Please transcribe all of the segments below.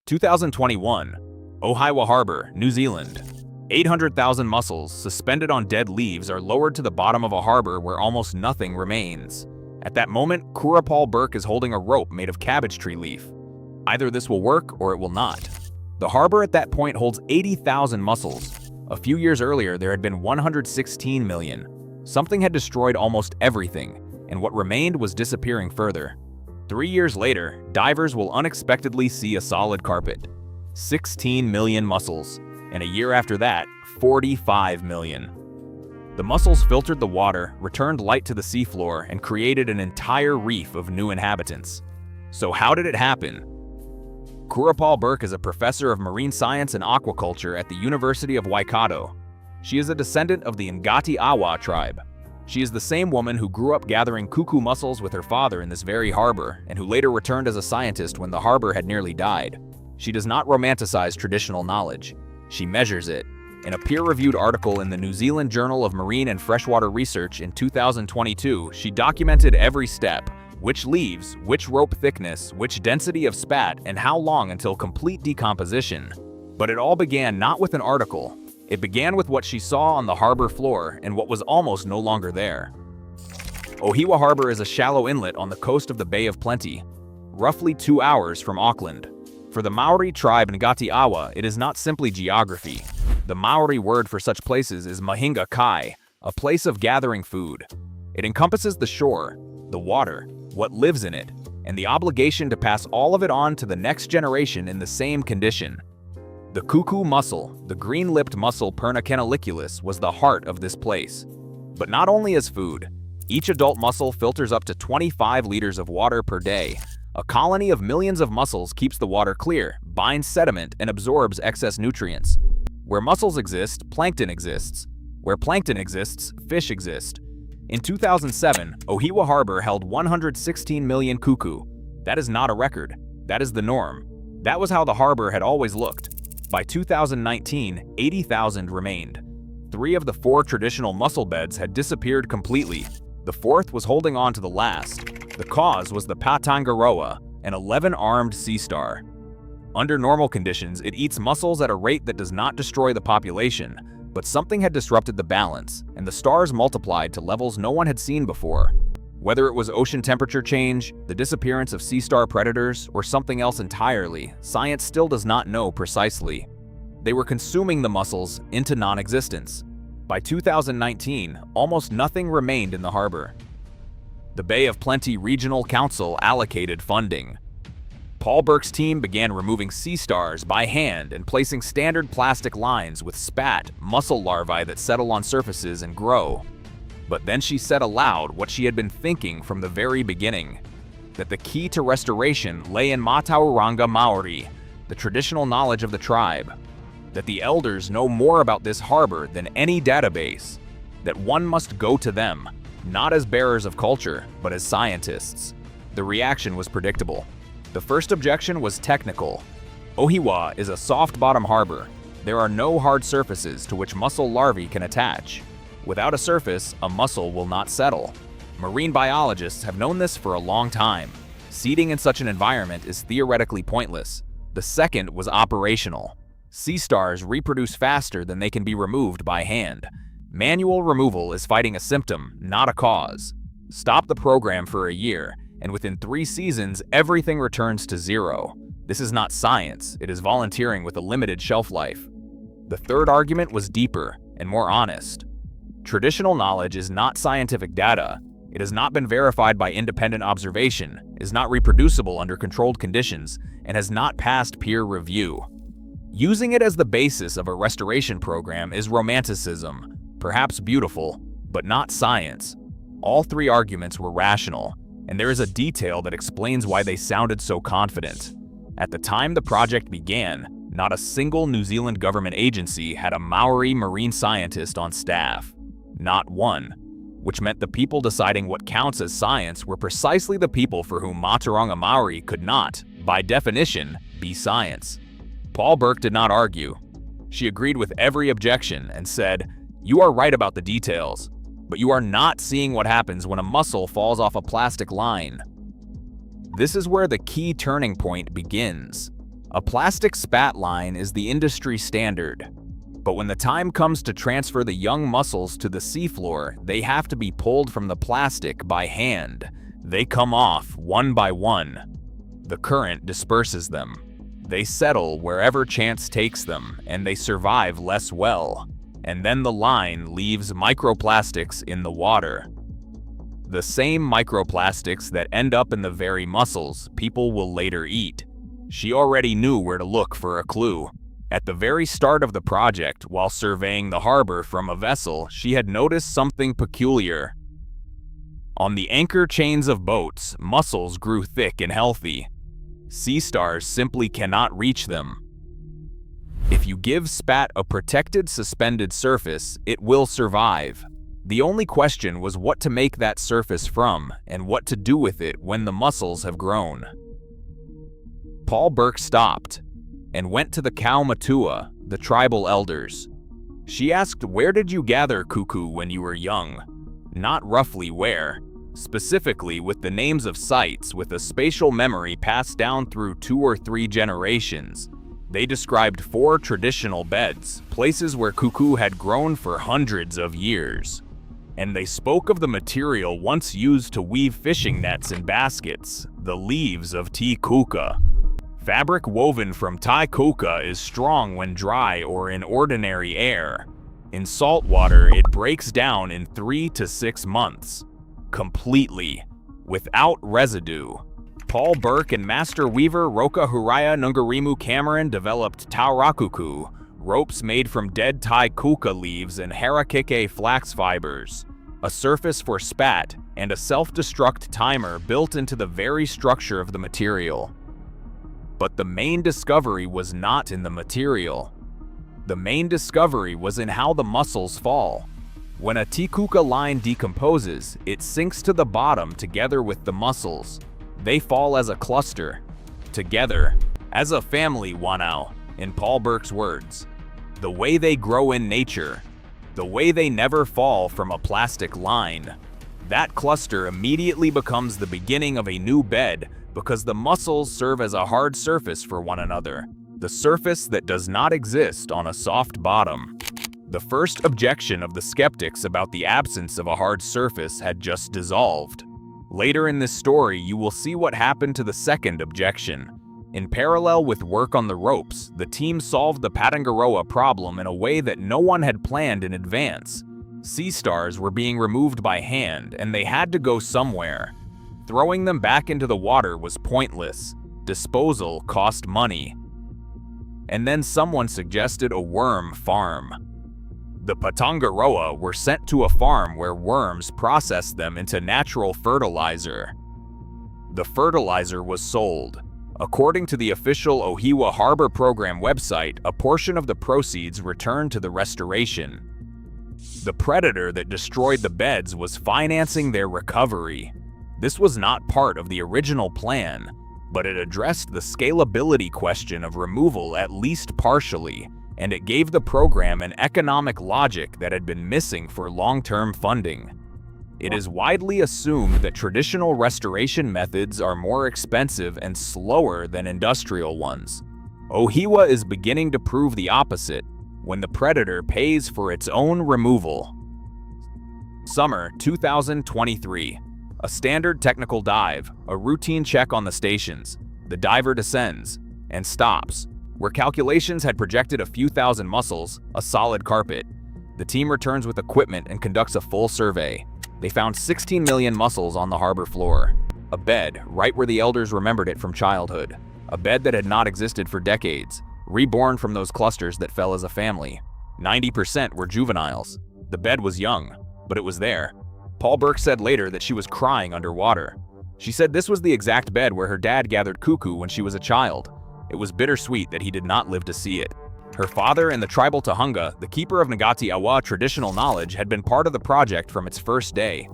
2021, Ohiwa Harbour, New Zealand. 800,000 mussels suspended on dead leaves are lowered to the bottom of a harbor where almost nothing remains. At that moment, Paul Burke is holding a rope made of cabbage tree leaf. Either this will work or it will not. The harbor at that point holds 80,000 mussels. A few years earlier, there had been 116 million. Something had destroyed almost everything, and what remained was disappearing further. 3 years later, divers will unexpectedly see a solid carpet. 16 million mussels, and a year after that, 45 million. The mussels filtered the water, returned light to the seafloor, and created an entire reef of new inhabitants. So how did it happen? Paul Burke is a professor of marine science and aquaculture at the University of Waikato. She is a descendant of the Ngati Awa tribe. She is the same woman who grew up gathering cuckoo mussels with her father in this very harbor, and who later returned as a scientist when the harbor had nearly died. She does not romanticize traditional knowledge. She measures it. In a peer-reviewed article in the New Zealand Journal of Marine and Freshwater Research in 2022, she documented every step: which leaves, which rope thickness, which density of spat, and how long until complete decomposition. But it all began not with an article. It began with what she saw on the harbor floor and what was almost no longer there. Ohiwa Harbour is a shallow inlet on the coast of the Bay of Plenty, roughly 2 hours from Auckland. For the Maori tribe Ngati Awa, it is not simply geography. The Maori word for such places is mahinga kai, a place of gathering food. It encompasses the shore, the water, what lives in it, and the obligation to pass all of it on to the next generation in the same condition. The cuckoo mussel, the green-lipped mussel Perna canaliculus, was the heart of this place. But not only as food, each adult mussel filters up to 25 liters of water per day. A colony of millions of mussels keeps the water clear, binds sediment, and absorbs excess nutrients. Where mussels exist, plankton exists. Where plankton exists, fish exist. In 2007, Ohiwa Harbour held 116 million cuckoo. That is not a record. That is the norm. That was how the harbor had always looked. By 2019, 80,000 remained. 3 of the 4 traditional mussel beds had disappeared completely. The 4th was holding on to the last. The cause was the Patangaroa, an 11-armed sea star. Under normal conditions, it eats mussels at a rate that does not destroy the population, but something had disrupted the balance, and the stars multiplied to levels no one had seen before. Whether it was ocean temperature change, the disappearance of sea star predators, or something else entirely, science still does not know precisely. They were consuming the mussels into non-existence. By 2019, almost nothing remained in the harbor. The Bay of Plenty Regional Council allocated funding. Paul Burke's team began removing sea stars by hand and placing standard plastic lines with spat, mussel larvae that settle on surfaces and grow. But then she said aloud what she had been thinking from the very beginning, that the key to restoration lay in Matauranga Maori, the traditional knowledge of the tribe, that the elders know more about this harbor than any database, that one must go to them, not as bearers of culture, but as scientists. The reaction was predictable. The first objection was technical. Ohiwa is a soft-bottom harbor. There are no hard surfaces to which mussel larvae can attach. Without a surface, a mussel will not settle. Marine biologists have known this for a long time. Seeding in such an environment is theoretically pointless. The second was operational. Sea stars reproduce faster than they can be removed by hand. Manual removal is fighting a symptom, not a cause. Stop the program for a year, and within 3 seasons, everything returns to zero. This is not science, it is volunteering with a limited shelf life. The third argument was deeper and more honest. Traditional knowledge is not scientific data. It has not been verified by independent observation, is not reproducible under controlled conditions, and has not passed peer review. Using it as the basis of a restoration program is romanticism, perhaps beautiful, but not science. All 3 arguments were rational, and there is a detail that explains why they sounded so confident. At the time the project began, not a single New Zealand government agency had a Maori marine scientist on staff. Not one. Which meant the people deciding what counts as science were precisely the people for whom Matauranga Maori could not, by definition, be science. Paul Burke did not argue. She agreed with every objection and said, "You are right about the details, but you are not seeing what happens when a mussel falls off a plastic line." This is where the key turning point begins. A plastic spat line is the industry standard. But when the time comes to transfer the young mussels to the seafloor, they have to be pulled from the plastic by hand. They come off one by one. The current disperses them. They settle wherever chance takes them, and they survive less well. And then the line leaves microplastics in the water. The same microplastics that end up in the very mussels people will later eat. She already knew where to look for a clue. At the very start of the project, while surveying the harbor from a vessel, she had noticed something peculiar. On the anchor chains of boats, mussels grew thick and healthy. Sea stars simply cannot reach them. If you give spat a protected suspended surface, it will survive. The only question was what to make that surface from, and what to do with it when the mussels have grown. Paul Burke stopped and went to the Kaumatua, the tribal elders. She asked, "Where did you gather cuckoo when you were young?" Not roughly where, specifically with the names of sites with a spatial memory passed down through 2 or 3 generations. They described 4 traditional beds, places where cuckoo had grown for hundreds of years. And they spoke of the material once used to weave fishing nets and baskets, the leaves of tea kuka. Fabric woven from Thai kuka is strong when dry or in ordinary air. In salt water, it breaks down in 3 to 6 months. Completely. Without residue. Paul Burke and master weaver Roka Huraya Nungarimu Cameron developed taurakuku, ropes made from dead Thai kuka leaves and harakeke flax fibers, a surface for spat, and a self-destruct timer built into the very structure of the material. But the main discovery was not in the material. The main discovery was in how the mussels fall. When a tikuka line decomposes, it sinks to the bottom together with the mussels. They fall as a cluster, together, as a family, Wanao, in Paul Burke's words. The way they grow in nature, the way they never fall from a plastic line. That cluster immediately becomes the beginning of a new bed because the mussels serve as a hard surface for one another, the surface that does not exist on a soft bottom. The first objection of the skeptics about the absence of a hard surface had just dissolved. Later in this story, you will see what happened to the second objection. In parallel with work on the ropes, the team solved the Patangaroa problem in a way that no one had planned in advance. Sea stars were being removed by hand, and they had to go somewhere. Throwing them back into the water was pointless. Disposal cost money. And then someone suggested a worm farm. The Patangaroa were sent to a farm where worms processed them into natural fertilizer. The fertilizer was sold. According to the official Ohiwa Harbour program website, a portion of the proceeds returned to the restoration. The predator that destroyed the beds was financing their recovery. This was not part of the original plan, but it addressed the scalability question of removal at least partially, and it gave the program an economic logic that had been missing for long-term funding. It is widely assumed that traditional restoration methods are more expensive and slower than industrial ones. Ohiwa is beginning to prove the opposite when the predator pays for its own removal. Summer 2023. A standard technical dive, a routine check on the stations. The diver descends and stops. Where calculations had projected a few thousand mussels, a solid carpet. The team returns with equipment and conducts a full survey. They found 16 million mussels on the harbor floor. A bed, right where the elders remembered it from childhood. A bed that had not existed for decades, reborn from those clusters that fell as a family. 90% were juveniles. The bed was young, but it was there. Paul Burke said later that she was crying underwater. She said this was the exact bed where her dad gathered cuckoo when she was a child. It was bittersweet that he did not live to see it. Her father and the tribal Tahunga, the keeper of Ngati Awa traditional knowledge, had been part of the project from its first day.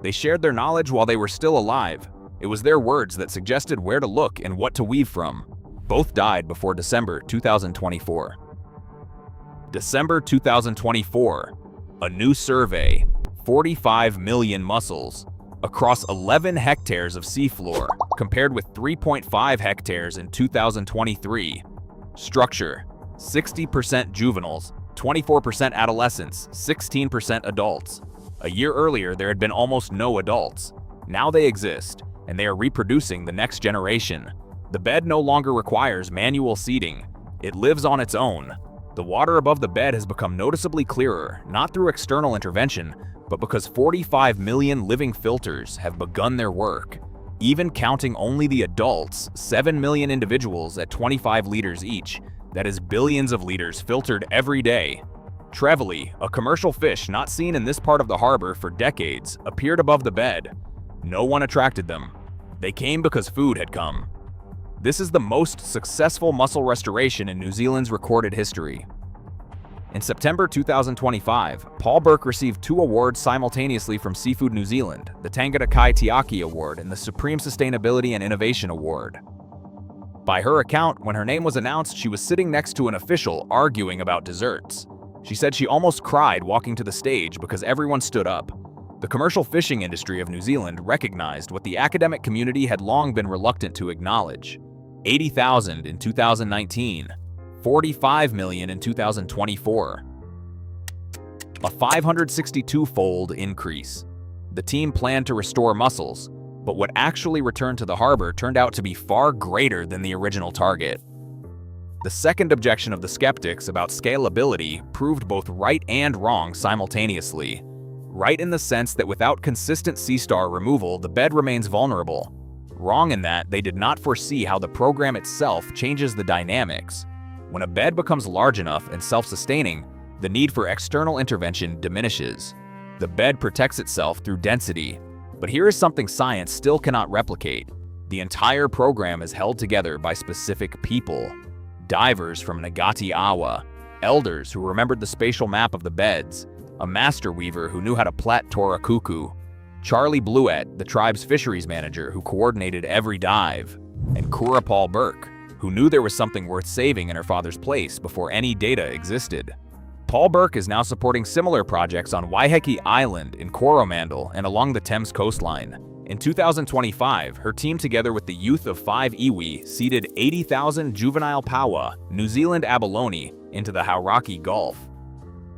They shared their knowledge while they were still alive. It was their words that suggested where to look and what to weave from. Both died before December 2024. December 2024. A new survey. 45 million mussels. across 11 hectares of seafloor, compared with 3.5 hectares in 2023. Structure: 60% juveniles, 24% adolescents, 16% adults. A year earlier, there had been almost no adults. Now they exist, and they are reproducing the next generation. The bed no longer requires manual seeding. It lives on its own. The water above the bed has become noticeably clearer, not through external intervention, but because 45 million living filters have begun their work. Even counting only the adults, 7 million individuals at 25 liters each. That is billions of liters filtered every day. Trevally, a commercial fish not seen in this part of the harbor for decades, appeared above the bed. No one attracted them. They came because food had come. This is the most successful mussel restoration in New Zealand's recorded history. In September 2025, Paul Burke received 2 awards simultaneously from Seafood New Zealand, the Tangata Kai Tiaki Award and the Supreme Sustainability and Innovation Award. By her account, when her name was announced, she was sitting next to an official arguing about desserts. She said she almost cried walking to the stage because everyone stood up. The commercial fishing industry of New Zealand recognized what the academic community had long been reluctant to acknowledge. 80,000 in 2019, 45 million in 2024. A 562-fold increase. The team planned to restore mussels, but what actually returned to the harbor turned out to be far greater than the original target. The second objection of the skeptics about scalability proved both right and wrong simultaneously. Right in the sense that without consistent sea star removal, the bed remains vulnerable. Wrong in that they did not foresee how the program itself changes the dynamics. When a bed becomes large enough and self-sustaining, the need for external intervention diminishes. The bed protects itself through density. But here is something science still cannot replicate. The entire program is held together by specific people. Divers from Ngati Awa, elders who remembered the spatial map of the beds, a master weaver who knew how to plait Tora Kuku, Charlie Bluett, the tribe's fisheries manager who coordinated every dive, and Paul Burke, who knew there was something worth saving in her father's place before any data existed. Paul Burke is now supporting similar projects on Waiheke Island in Coromandel and along the Thames coastline. In 2025, her team together with the youth of 5 iwi seeded 80,000 juvenile paua, New Zealand abalone, into the Hauraki Gulf.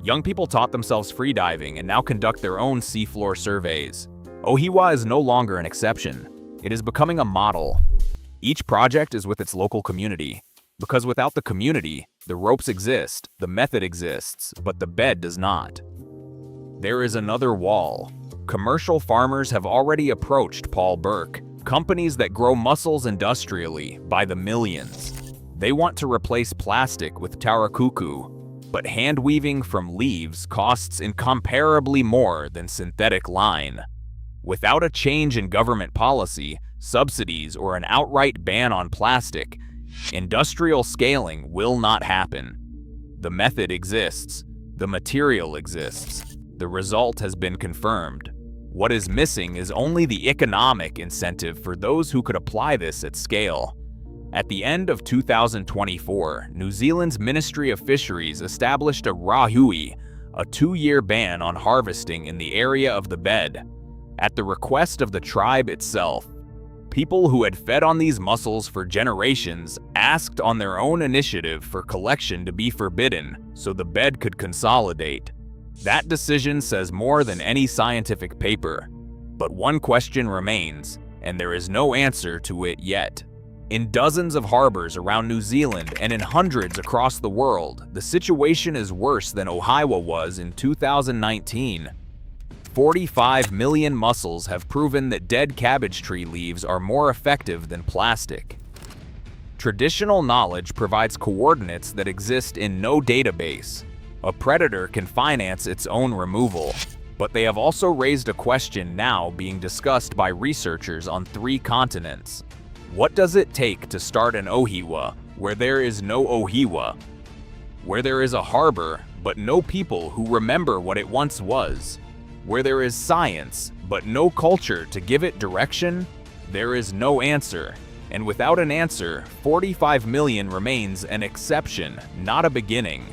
Young people taught themselves freediving and now conduct their own seafloor surveys. Ohiwa is no longer an exception. It is becoming a model. Each project is with its local community. Because without the community, the ropes exist, the method exists, but the bed does not. There is another wall. Commercial farmers have already approached Paul Burke, companies that grow mussels industrially by the millions. They want to replace plastic with tarakuku, but hand weaving from leaves costs incomparably more than synthetic line. Without a change in government policy, subsidies, or an outright ban on plastic, industrial scaling will not happen. The method exists. The material exists. The result has been confirmed. What is missing is only the economic incentive for those who could apply this at scale. At the end of 2024, New Zealand's Ministry of Fisheries established a rahui, a 2-year ban on harvesting in the area of the bed. At the request of the tribe itself, people who had fed on these mussels for generations asked on their own initiative for collection to be forbidden so the bed could consolidate. That decision says more than any scientific paper. But one question remains, and there is no answer to it yet. In dozens of harbors around New Zealand and in hundreds across the world, the situation is worse than Ohiwa was in 2019. 45 million mussels have proven that dead cabbage tree leaves are more effective than plastic. Traditional knowledge provides coordinates that exist in no database. A predator can finance its own removal, but they have also raised a question now being discussed by researchers on 3 continents. What does it take to start an Ohiwa where there is no Ohiwa? Where there is a harbor, but no people who remember what it once was? Where there is science, but no culture to give it direction? There is no answer. And without an answer, 45 million remains an exception, not a beginning.